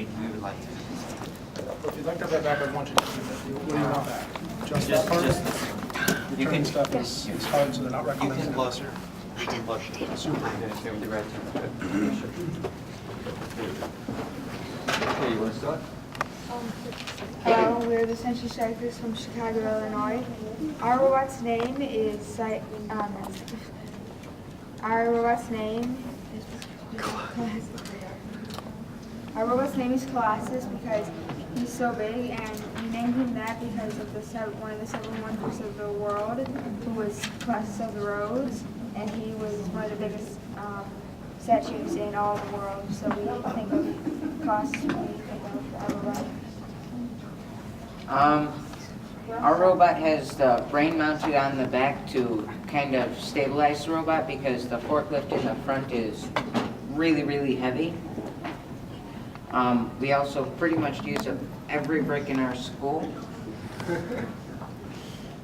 we would like to. If you'd like to have that back, I want you to keep it. What do you want back? Just that part? You Return can, stuff is hard, so they're not you recognizing can it. closer. Super. The red team. Okay, you want to start? Hello, we're the Century Strikers from Chicago, Illinois. Our robot's name is Colossus because he's so big, and we named him that because of one of the 7 wonders of the world, who was Colossus of the Rhodes, and he was one of the biggest statues in all the world. So we think of Colossus when we think of our robot. Our robot has the brain mounted on the back to kind of stabilize the robot because the forklift in the front is really, really heavy. We also pretty much use every brick in our school.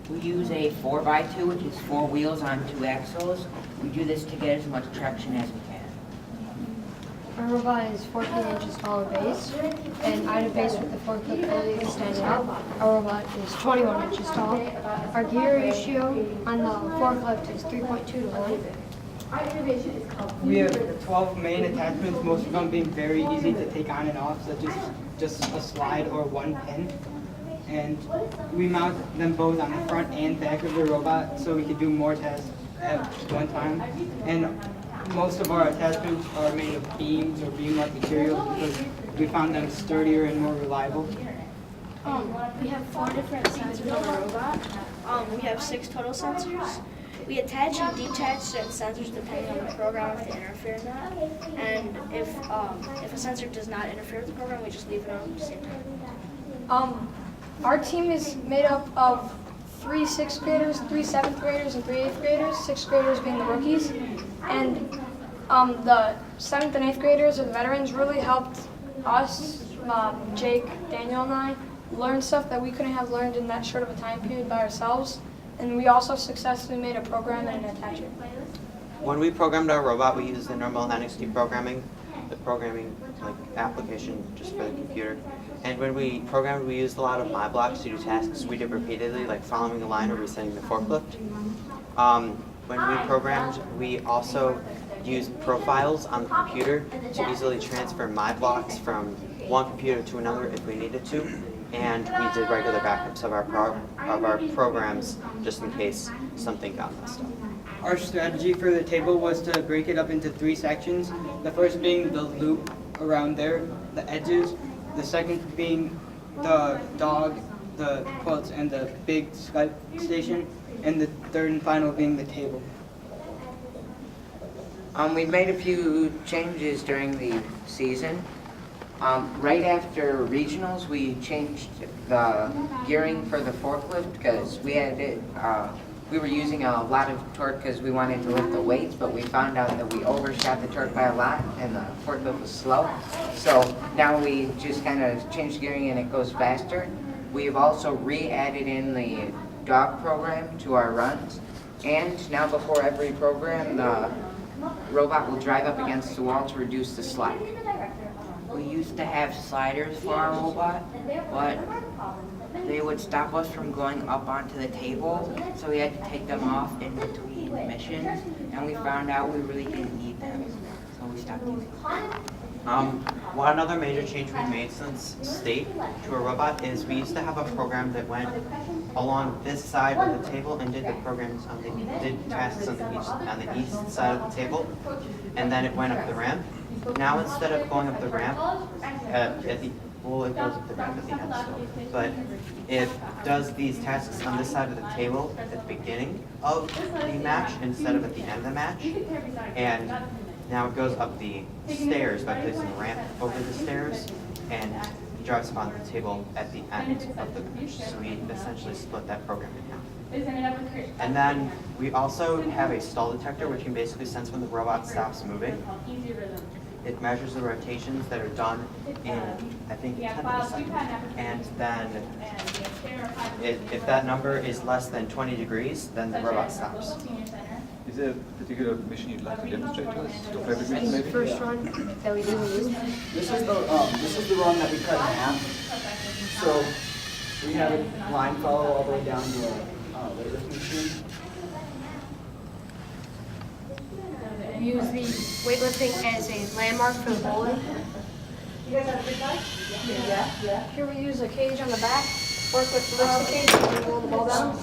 We use a 4x2, which is 4 wheels on 2 axles. We do this to get as much traction as we can. Our robot is 14 inches tall at base, and out of base with the forklift fully extended. Our robot is 21 inches tall. Our gear ratio on the forklift is 3.2 to 1. We have 12 main attachments, most of them being very easy to take on and off, such as just a slide or one pin. And we mount them both on the front and back of the robot so we can do more tasks at one time. And most of our attachments are made of beams or beam-like materials because we found them sturdier and more reliable. We have 4 different sensors on the robot. We have 6 total sensors. We attach and detach certain sensors depending on the program if they interfere or not. And if a sensor does not interfere with the program, we just leave it on at the same time. Our team is made up of 3 6th graders, 3 7th graders, and 3 8th graders, 6th graders being the rookies. And the 7th and 8th graders, or the veterans, really helped us, Jake, Daniel, and I, learn stuff that we couldn't have learned in that short of a time period by ourselves. And we also successfully made a program and an attachment. When we programmed our robot, we used the normal NXT programming, the programming like application just for the computer. And when we programmed, we used a lot of my blocks to do tasks we did repeatedly, like following a line or resetting the forklift. When we programmed, we also used profiles on the computer to easily transfer my blocks from one computer to another if we needed to. And we did regular backups of our programs just in case something got messed up. Our strategy for the table was to break it up into 3 sections. The first being the loop around there, the edges. The second being the dog, the quilts, and the big Skype station. And the third and final being the table. We made a few changes during the season. Right after regionals, we changed the gearing for the forklift because we had it. We were using a lot of torque because we wanted to lift the weights, but we found out that we overshot the torque by a lot, and the forklift was slow. So now we just kind of changed gearing, and it goes faster. We've also re-added in the dog program to our runs, and now before every program, the robot will drive up against the wall to reduce the slack. We used to have sliders for our robot, but they would stop us from going up onto the table, so we had to take them off in between missions, and we found out we really didn't need them, so we stopped using them. One other major change we made since state to a robot is we used to have a program that went along this side of the table and did the programs did tasks on the east side of the table, and then it went up the ramp. Now instead of going up the ramp well, it goes up the ramp at the end still, but it does these tasks on this side of the table at the beginning of the match instead of at the end of the match, and now it goes up the stairs by placing a ramp over the stairs, and drives up on the table at the end of the match. So we essentially split that program in half. And then we also have a stall detector, which can basically sense when the robot stops moving. It measures the rotations that are done in, I think, 10th of a second. And then if that number is less than 20 degrees, then the robot stops. Is there a particular mission you'd like to demonstrate to us? Your favorite mission, maybe? First run that we do. This is the run that we cut in half. So we have a line follow all the way down to the weightlifting machine. We use the weightlifting as a landmark for the bowling. You guys have a good time? Yeah. Here we use a cage on the back, work with the rest of the cage, and roll the ball down.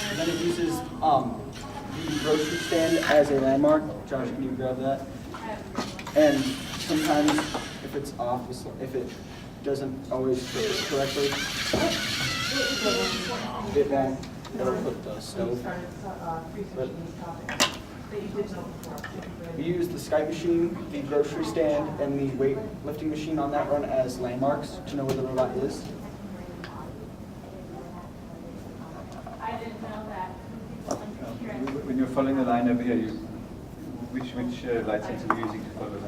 And then it uses the grocery stand as a landmark. Josh, can you grab that? And sometimes if it's off, if it doesn't always fit correctly, it'll put the stove. But we use the Skype machine, the grocery stand, and the weightlifting machine on that run as landmarks to know where the robot is. When you're following the line over here, which light sensor were you using to follow the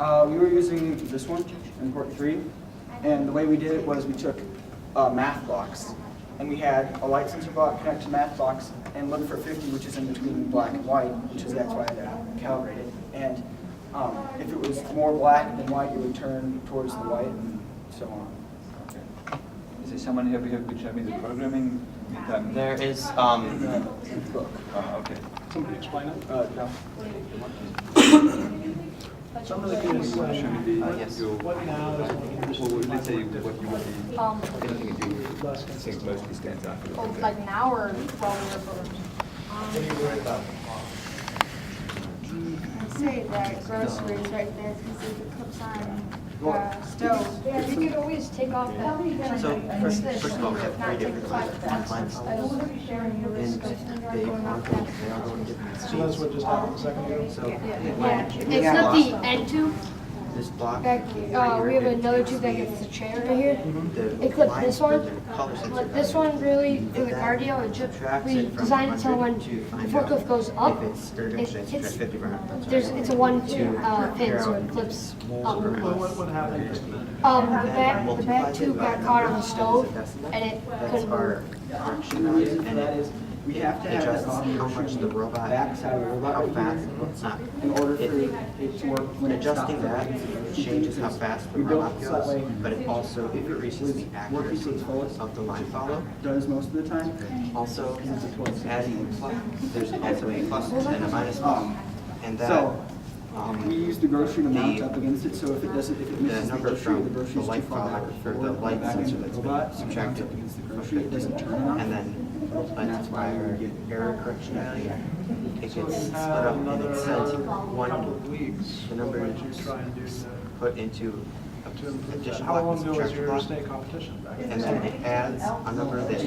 line? We were using this one in port 3, and the way we did it was we took math blocks, and we had a light sensor block connect to math box and look for 50, which is in between black and white, which is that's why they're calibrated. And if it was more black than white, it would turn towards the white, and so on. Okay. Is there someone here who could show me the programming? There is In the book. Okay. Somebody explain it? No. Somebody can show me the, yes. what now is let's say what you would be anything that you think mostly stands out for you. Like now or while we were I'd say that groceries right there because it cooks on the stove. Yeah, you could always take off that. So first of all, we have 3 different lines follows, and they are going different So that's what just happened a second ago? So It's not the end tube. this block, Back, we have another tube that gets the chair right here. the It clips lines this for one. the color sensor But this one really, for the cardio, it just, we designed it so when the forklift goes up, if it's it hits, 50 round. it's a 1 pin, so it clips up. What happened? The back tube got caught on the stove, and it That's couldn't our work. correction The reason for and that is we have to have adjusts that how much the robot, backside of the robot how right fast, here it's not, in order for it, it to work when it adjusting stops. that changes how fast the We built robot it that way. goes, but it also increases the accuracy of the line follow. Does most of the time. Also, adding a plus, there's also a plus and a minus plus, and that, So we use the grocery to mount the- up against it, so if it doesn't, if it the misses the number grocery, the from the grocery's too light far back follow for the forward, light back sensor into that's the been robot, subtracted mounts up against the from grocery, it 50, doesn't turn enough. and then multiplied that's by why our we get error correction value. It gets split up and it says one, the number is put into addition How block, long ago was subtraction your block, state competition? and then it adds a number that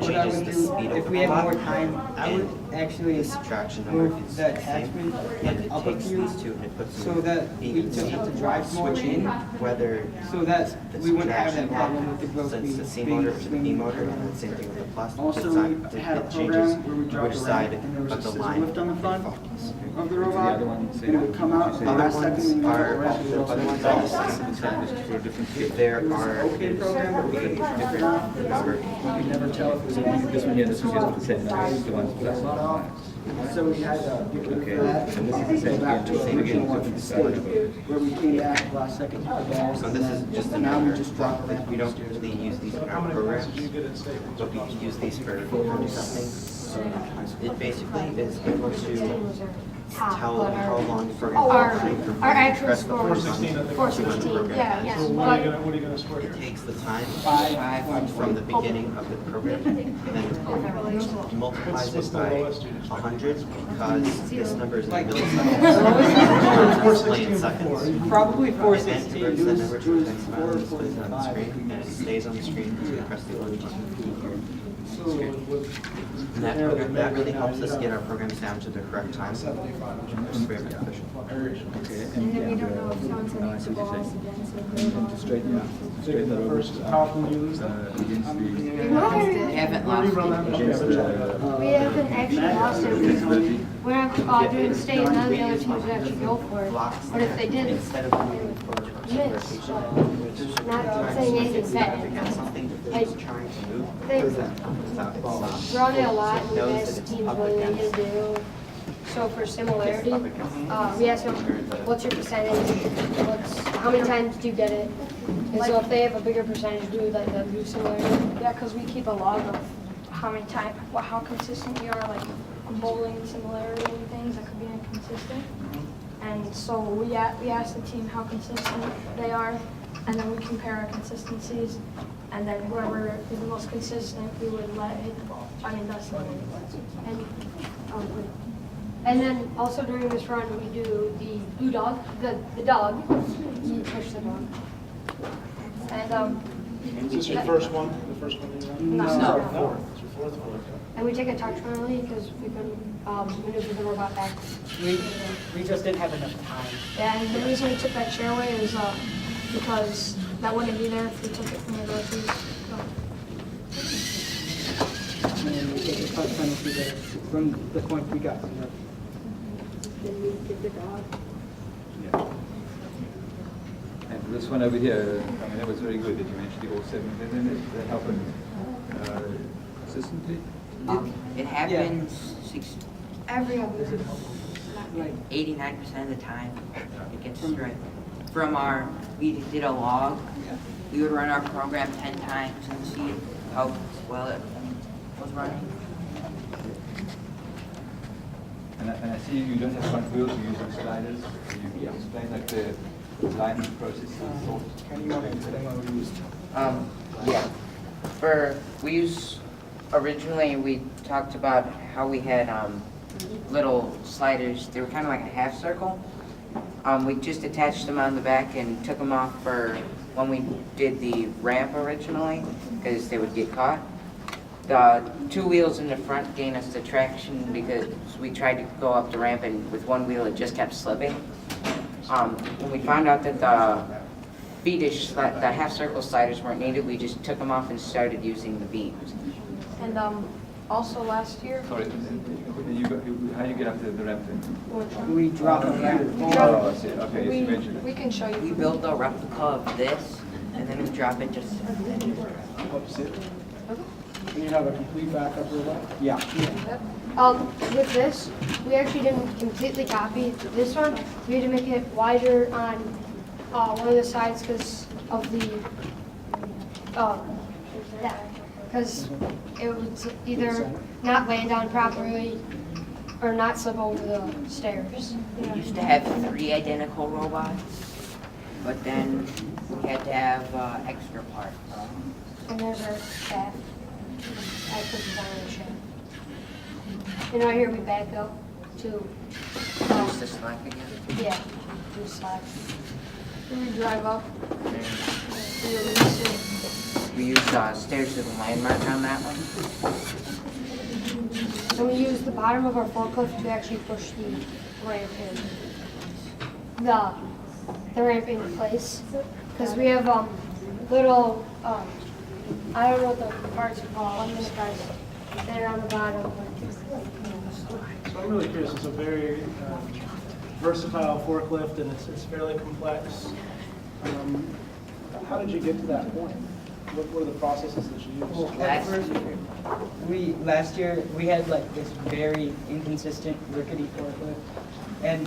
changes the speed of If the we had robot, more time, I would and actually the subtraction number move is the the same, attachment and it up a takes few these two and it puts so them that we evenly, don't have to drive more switching in, whether so that the we wouldn't have subtraction that problem with the block growth sends the C being motor to the B swinging. motor, and then same thing with the plus. Also, it we had a changes program where we dropped which a side ramp and there was a of the scissor line lift on the front follows. of the robot, and it would come out, the Other last second ones we moved the are, ramp, it would other also ones come are out. the same. There It was are, an okay program, but we could different never, we could never tell if it was any. This one here, this one is the same, the one's plus. So we had to get rid Okay, of that. and this is the same Go back again, to same the again, original one, different stage, side. where we came back last second to the balls. so and this then is just now another we just drop block it. that we don't really use these in our programs, but we use these for testing. So it basically is able to tell how long the program Our will take from our when you actual press the score button was to when the 416. program Yeah, ends. yes. So what are you gonna score It here? takes the time Five. from the beginning of the program and then multiplies it by 100 because this number is in milliseconds. Display in seconds. Probably And then 416. converts that number to a text file and displays it on the screen, and it stays on the screen until you press the button. And that really helps us get our programs down to the correct time. It's very beneficial. Okay, And then we don't know if someone's going to use the balls again, so to straighten the First, robot how often do you lose that? against the, Haven't lost it. against the, We haven't actually lost it recently. we're not doing state, none of the other teams would actually go for it. Blocks But if they did, instead of moving for miss. rotation. Not saying anything bad. Something that Like, is trying to move. They Stop. run it a lot, and we Knows ask that the it's teams up what they need against. to do. So for similarity, we ask them, what's your percentage? How many times do you get it? And so if they have a bigger percentage, we would let them do similarity. Yeah, because we keep a log of how many times, how consistent we are, like bowling similarity and things that could be inconsistent. And so we ask the team how consistent they are, and then we compare our consistencies, and then whoever is the most consistent, we would let hit the ball. I mean, that's the way it works. And then also during this run, we do the blue dog, the dog. You push the dog. And Is this your first one? The first one you run? No. Fourth. It's your fourth one. and we take a touch penalty because we couldn't maneuver the robot back. We just didn't have enough time. Yeah, and the reason we took that chair away is because that wouldn't be there if we took it from the groceries. So. And we take a touch penalty there from the point we got. Then we give the dog. Yeah. And this one over here, I mean, that was very good that you mentioned the all 7 minutes. That happened consistently? It happens Every other. 89% of the time. It gets straight. We did a log. We would run our program 10 times and see how well it was running. And I see you don't have front wheels, you're using sliders. Can you explain like the line process? Can you want to explain what we used? Yeah. Originally we talked about how we had little sliders. They were kind of like a half circle. We just attached them on the back and took them off for when we did the ramp originally, because they would get caught. The 2 wheels in the front gained us the traction because we tried to go up the ramp and with 1 wheel it just kept slipping. When we found out that the half circle sliders weren't needed, we just took them off and started using the beams. And also last year. Sorry, how do you get up the ramp then? We drop them. Oh, I see. Okay, yes, you mentioned it. We can show you. We built a replica of this, and then we drop it just. You have a complete backup robot? Yeah. With this, we actually didn't completely copy this one. We had to make it wider on one of the sides because of the because it was either not laying down properly or not slip over the stairs. We used to have 3 identical robots, but then we had to have extra parts. And there's our shaft. I put it on the shaft. And right here we back up to Use the slack again. yeah, to slide. Then we drive up. We release it. We used stairs with a landmark on that one. And we use the bottom of our forklift to actually push the ramp in. The ramp into place. Because we have little, I don't know what the parts are called, these guys that are on the bottom. So I'm really curious, it's a very versatile forklift and it's fairly complex. How did you get to that point? What were the processes that you used? Last year we had like this very inconsistent rickety forklift, and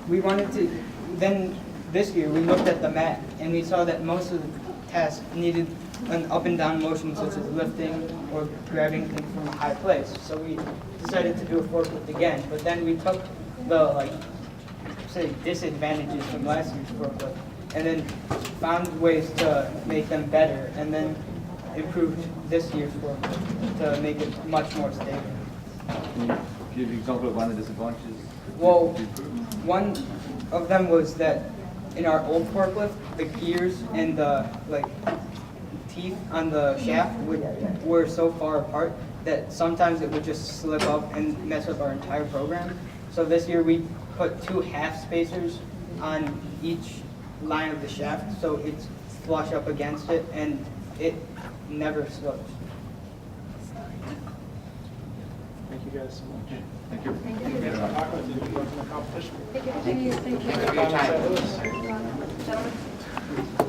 we wanted to. Then this year we looked at the mat and we saw that most of the tasks needed an up and down motion, such as lifting or grabbing things from a high place. So we decided to do a forklift again. But then we took the disadvantages from last year's forklift and then found ways to make them better, and then improved this year's forklift to make it much more stable. Can you give an example of one of the disadvantages? Well, one of them was that in our old forklift, the gears and the teeth on the shaft were so far apart that sometimes it would just slip up and mess up our entire program. So this year we put 2 half spacers on each line of the shaft, so it's flush up against it and it never slips. Thank you guys so much. Okay, thank you. Thank you for talking with you. Good luck in the competition. Thank you for your time. Comments, St. Louis? Gentlemen?